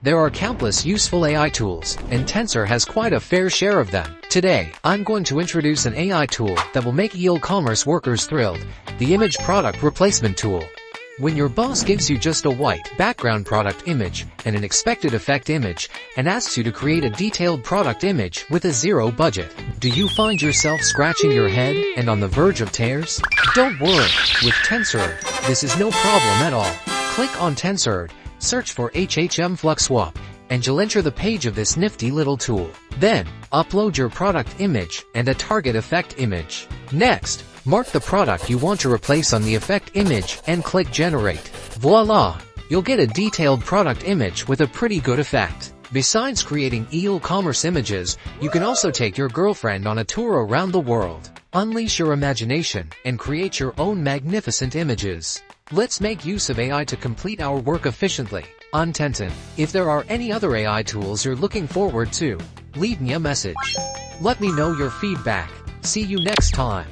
There are countless useful AI tools, and Tensor has quite a fair share of them. Today, I'm going to introduce an AI tool that will make e-commerce workers thrilled, the Image Product Replacement Tool. When your boss gives you just a white background product image and an expected effect image and asks you to create a detailed product image with a zero budget, do you find yourself scratching your head and on the verge of tears? Don't worry, with TensorArt, this is no problem at all. Click on TensorArt, search for HHM Flux Swap, and you'll enter the page of this nifty little tool. Then, upload your product image and a target effect image. Next, mark the product you want to replace on the effect image and click Generate. Voila! You'll get a detailed product image with a pretty good effect. Besides creating e-commerce images, you can also take your girlfriend on a tour around the world. Unleash your imagination and create your own magnificent images. Let's make use of AI to complete our work efficiently. On Tenten, if there are any other AI tools you're looking forward to, leave me a message. Let me know your feedback. See you next time.